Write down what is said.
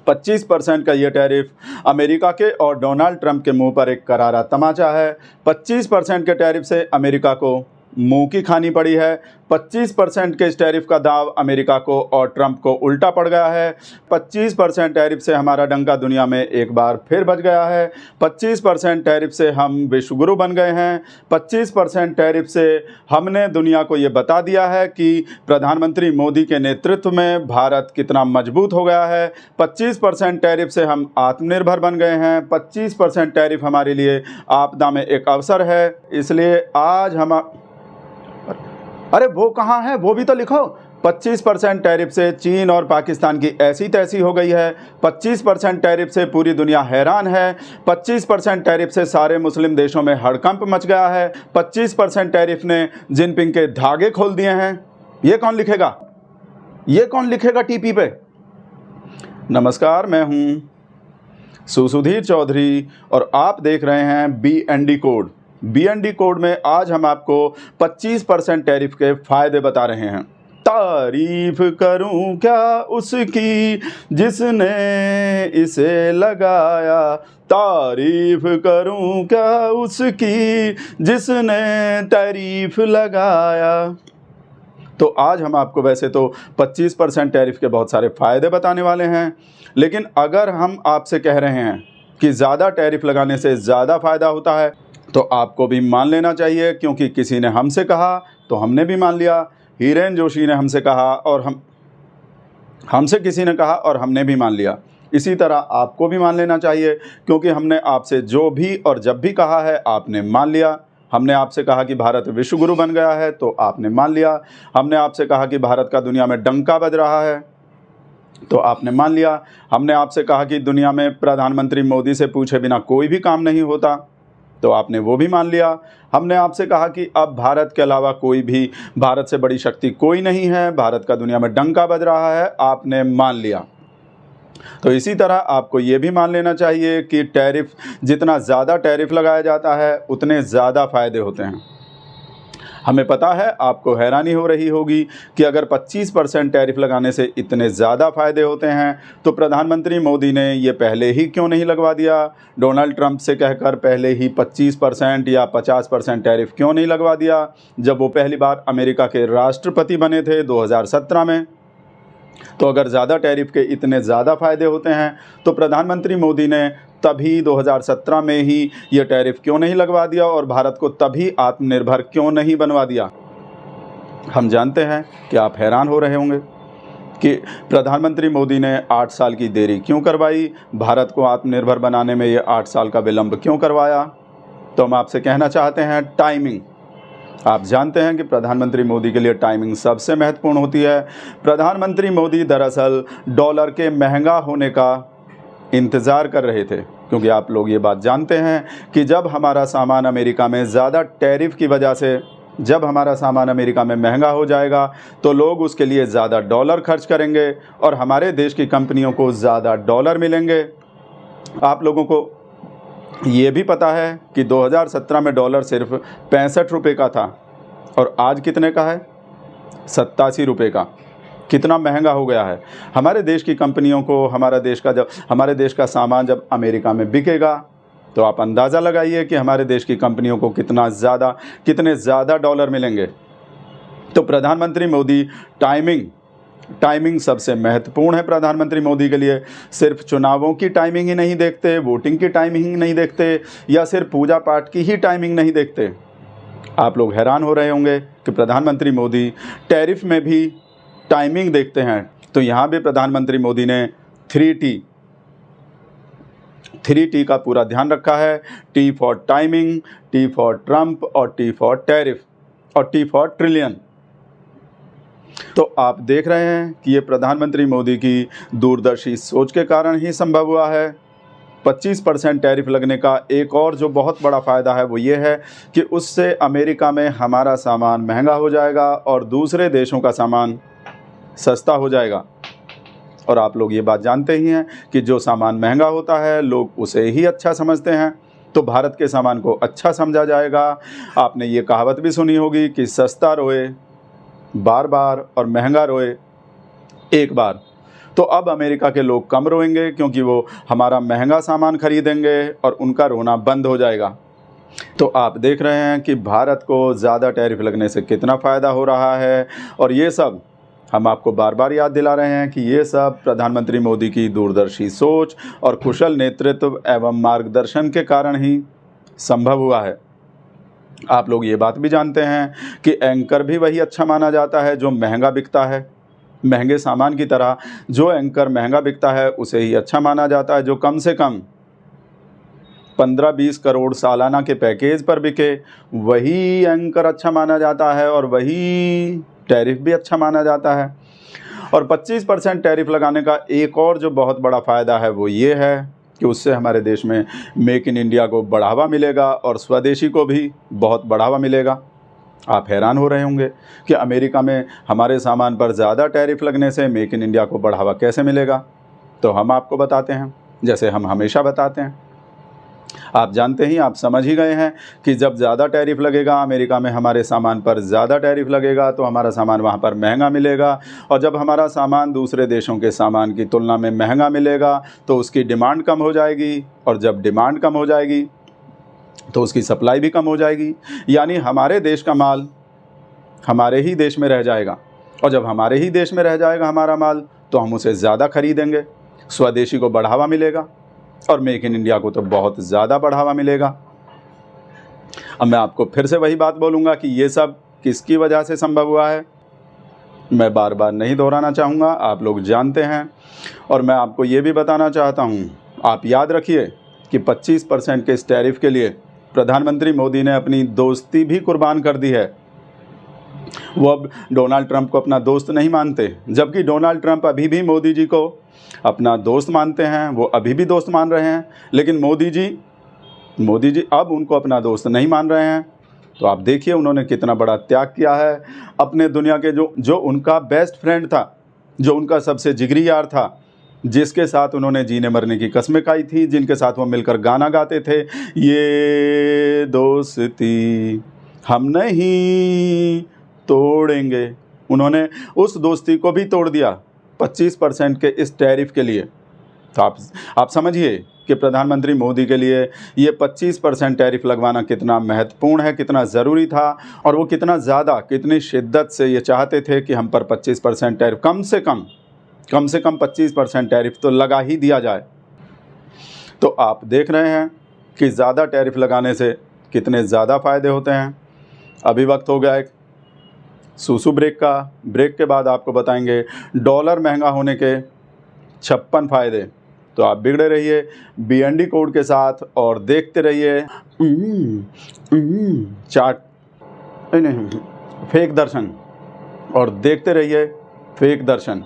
25% का ये tariff America के और डोनाल्ड ट्रंप के मुंह पर एक करारा तमाचा है। 25% के टैरिफ से अमेरिका को मुंह की खानी पड़ी है। 25% के इस टैरिफ का दाव अमेरिका को और ट्रंप को उल्टा पड़ गया है। 25% टैरिफ से हमारा डंका दुनिया में एक बार फिर बज गया है। 25% टैरिफ से हम विश्वगुरु बन गए हैं। 25% टैरिफ से हमने दुनिया को ये बता दिया है कि प्रधानमंत्री मोदी के नेतृत्व में भारत कितना मजबूत हो गया है। 25% टैरिफ से हम आत्मनिर्भर बन गए हैं। 25% टैरिफ हमारे लिए आपदा में एक अवसर है। इसलिए आज हम अरे वो कहाँ है, वो भी तो लिखो। 25% टैरिफ से चीन और पाकिस्तान की ऐसी तैसी हो गई है। 25% टैरिफ से पूरी दुनिया हैरान है। 25% टैरिफ से सारे मुस्लिम देशों में हड़कंप मच गया है। 25% टैरिफ ने जिनपिंग के धागे खोल दिए हैं। ये कौन लिखेगा, ये कौन लिखेगा टीपी पे? नमस्कार, मैं हूँ सुसुधीर चौधरी और आप देख रहे हैं BND कोड। BND कोड में आज हम आपको 25% टैरिफ के फ़ायदे बता रहे हैं। तारीफ करूं क्या उसकी जिसने इसे लगाया, तारीफ करूं क्या उसकी जिसने तारीफ लगाया। तो आज हम आपको वैसे तो 25% टैरिफ के बहुत सारे फ़ायदे बताने वाले हैं, लेकिन अगर हम आपसे कह रहे हैं कि ज़्यादा टैरिफ लगाने से ज़्यादा फ़ायदा होता है तो आपको भी मान लेना चाहिए, क्योंकि किसी ने हमसे कहा तो हमने भी मान लिया। हीरेन जोशी ने हमसे कहा और हमसे किसी ने कहा और हमने भी मान लिया। इसी तरह आपको भी मान लेना चाहिए, क्योंकि हमने आपसे जो भी और जब भी कहा है आपने मान लिया। हमने आपसे कहा कि भारत विश्वगुरु बन गया है तो आपने मान लिया। हमने आपसे कहा कि भारत का दुनिया में डंका बज रहा है तो आपने मान लिया। हमने आपसे कहा कि दुनिया में प्रधानमंत्री मोदी से पूछे बिना कोई भी काम नहीं होता तो आपने वो भी मान लिया। हमने आपसे कहा कि अब भारत के अलावा कोई भी, भारत से बड़ी शक्ति कोई नहीं है, भारत का दुनिया में डंका बज रहा है, आपने मान लिया। तो इसी तरह आपको ये भी मान लेना चाहिए कि टैरिफ, जितना ज़्यादा टैरिफ लगाया जाता है उतने ज़्यादा फ़ायदे होते हैं। हमें पता है आपको हैरानी हो रही होगी कि अगर 25% टैरिफ लगाने से इतने ज़्यादा फ़ायदे होते हैं तो प्रधानमंत्री मोदी ने ये पहले ही क्यों नहीं लगवा दिया? डोनाल्ड ट्रंप से कहकर पहले ही 25% या 50% टैरिफ क्यों नहीं लगवा दिया, जब वो पहली बार अमेरिका के राष्ट्रपति बने थे 2017 में? तो अगर ज़्यादा टैरिफ के इतने ज़्यादा फ़ायदे होते हैं तो प्रधानमंत्री मोदी ने तभी 2017 में ही ये टैरिफ क्यों नहीं लगवा दिया और भारत को तभी आत्मनिर्भर क्यों नहीं बनवा दिया? हम जानते हैं कि आप हैरान हो रहे होंगे कि प्रधानमंत्री मोदी ने 8 साल की देरी क्यों करवाई, भारत को आत्मनिर्भर बनाने में ये 8 साल का विलंब क्यों करवाया। तो हम आपसे कहना चाहते हैं, टाइमिंग। आप जानते हैं कि प्रधानमंत्री मोदी के लिए टाइमिंग सबसे महत्वपूर्ण होती है। प्रधानमंत्री मोदी दरअसल डॉलर के महंगा होने का इंतज़ार कर रहे थे, क्योंकि आप लोग ये बात जानते हैं कि जब हमारा सामान अमेरिका में ज़्यादा टैरिफ की वजह से, जब हमारा सामान अमेरिका में महंगा हो जाएगा तो लोग उसके लिए ज़्यादा डॉलर खर्च करेंगे और हमारे देश की कंपनियों को ज़्यादा डॉलर मिलेंगे। आप लोगों को ये भी पता है कि 2017 में डॉलर सिर्फ 65 रुपये का था और आज कितने का है? 87 रुपये का। कितना महंगा हो गया है। हमारे देश की कंपनियों को, हमारे देश का सामान जब अमेरिका में बिकेगा तो आप अंदाज़ा लगाइए कि हमारे देश की कंपनियों को कितने ज़्यादा डॉलर मिलेंगे। तो प्रधानमंत्री मोदी, टाइमिंग सबसे महत्वपूर्ण है। प्रधानमंत्री मोदी के लिए सिर्फ चुनावों की टाइमिंग ही नहीं देखते, वोटिंग की टाइमिंग ही नहीं देखते, या सिर्फ पूजा पाठ की ही टाइमिंग नहीं देखते। आप लोग हैरान हो रहे होंगे कि प्रधानमंत्री मोदी टैरिफ में भी टाइमिंग देखते हैं। तो यहाँ भी प्रधानमंत्री मोदी ने 3T का पूरा ध्यान रखा है। T for timing, T for Trump और T फॉर टैरिफ और T फॉर ट्रिलियन। तो आप देख रहे हैं कि ये प्रधानमंत्री मोदी की दूरदर्शी सोच के कारण ही संभव हुआ है। 25% टैरिफ लगने का एक और जो बहुत बड़ा फ़ायदा है वो ये है कि उससे अमेरिका में हमारा सामान महंगा हो जाएगा और दूसरे देशों का सामान सस्ता हो जाएगा। और आप लोग ये बात जानते ही हैं कि जो सामान महंगा होता है लोग उसे ही अच्छा समझते हैं, तो भारत के सामान को अच्छा समझा जाएगा। आपने ये कहावत भी सुनी होगी कि सस्ता रोए बार बार और महंगा रोए एक बार। तो अब अमेरिका के लोग कम रोएंगे क्योंकि वो हमारा महंगा सामान खरीदेंगे और उनका रोना बंद हो जाएगा। तो आप देख रहे हैं कि भारत को ज़्यादा टैरिफ लगने से कितना फ़ायदा हो रहा है, और ये सब हम आपको बार बार याद दिला रहे हैं कि ये सब प्रधानमंत्री मोदी की दूरदर्शी सोच और कुशल नेतृत्व एवं मार्गदर्शन के कारण ही संभव हुआ है। आप लोग ये बात भी जानते हैं कि एंकर भी वही अच्छा माना जाता है जो महंगा बिकता है। महंगे सामान की तरह जो एंकर महंगा बिकता है उसे ही अच्छा माना जाता है। जो कम से कम 15-20 करोड़ सालाना के पैकेज पर बिके वही एंकर अच्छा माना जाता है और वही टैरिफ भी अच्छा माना जाता है। और 25% टैरिफ लगाने का एक और जो बहुत बड़ा फ़ायदा है वो ये है कि उससे हमारे देश में मेक इन इंडिया को बढ़ावा मिलेगा और स्वदेशी को भी बहुत बढ़ावा मिलेगा। आप हैरान हो रहे होंगे कि अमेरिका में हमारे सामान पर ज़्यादा टैरिफ लगने से मेक इन इंडिया को बढ़ावा कैसे मिलेगा। तो हम आपको बताते हैं, जैसे हम हमेशा बताते हैं। आप जानते ही, आप समझ ही गए हैं कि जब ज़्यादा टैरिफ लगेगा अमेरिका में, हमारे सामान पर ज़्यादा टैरिफ लगेगा तो हमारा सामान वहाँ पर महंगा मिलेगा, और जब हमारा सामान दूसरे देशों के सामान की तुलना में महंगा मिलेगा तो उसकी डिमांड कम हो जाएगी, और जब डिमांड कम हो जाएगी तो उसकी सप्लाई भी कम हो जाएगी। यानी हमारे देश का माल हमारे ही देश में रह जाएगा, और जब हमारे ही देश में रह जाएगा हमारा माल तो हम उसे ज़्यादा खरीदेंगे, स्वदेशी को बढ़ावा मिलेगा और मेक इन इंडिया को तो बहुत ज़्यादा बढ़ावा मिलेगा। अब मैं आपको फिर से वही बात बोलूँगा कि ये सब किसकी वजह से संभव हुआ है, मैं बार बार नहीं दोहराना चाहूँगा, आप लोग जानते हैं। और मैं आपको ये भी बताना चाहता हूँ, आप याद रखिए कि 25% के इस टैरिफ के लिए प्रधानमंत्री मोदी ने अपनी दोस्ती भी कुर्बान कर दी है। वो अब डोनाल्ड ट्रंप को अपना दोस्त नहीं मानते, जबकि डोनाल्ड ट्रंप अभी भी मोदी जी को अपना दोस्त मानते हैं, वो अभी भी दोस्त मान रहे हैं। लेकिन मोदी जी अब उनको अपना दोस्त नहीं मान रहे हैं। तो आप देखिए उन्होंने कितना बड़ा त्याग किया है। अपने दुनिया के जो उनका बेस्ट फ्रेंड था, जो उनका सबसे जिगरी यार था, जिसके साथ उन्होंने जीने मरने की कस्में खाई थी, जिनके साथ वो मिलकर गाना गाते थे, ये दोस्ती हम नहीं तोड़ेंगे, उन्होंने उस दोस्ती को भी तोड़ दिया 25% के इस टैरिफ के लिए। तो आप समझिए कि प्रधानमंत्री मोदी के लिए ये 25% टैरिफ लगवाना कितना महत्वपूर्ण है, कितना ज़रूरी था, और वो कितना ज़्यादा, कितनी शिद्दत से ये चाहते थे कि हम पर 25% टैरिफ, कम से कम 25% टैरिफ तो लगा ही दिया जाए। तो आप देख रहे हैं कि ज़्यादा टैरिफ लगाने से कितने ज़्यादा फ़ायदे होते हैं। अभी वक्त हो गया एक सूसू ब्रेक का। ब्रेक के बाद आपको बताएंगे डॉलर महंगा होने के 56 फ़ायदे। तो आप बिगड़े रहिए BND कोड के साथ और देखते रहिए चार्ट नहीं फेक दर्शन, और देखते रहिए फेक दर्शन।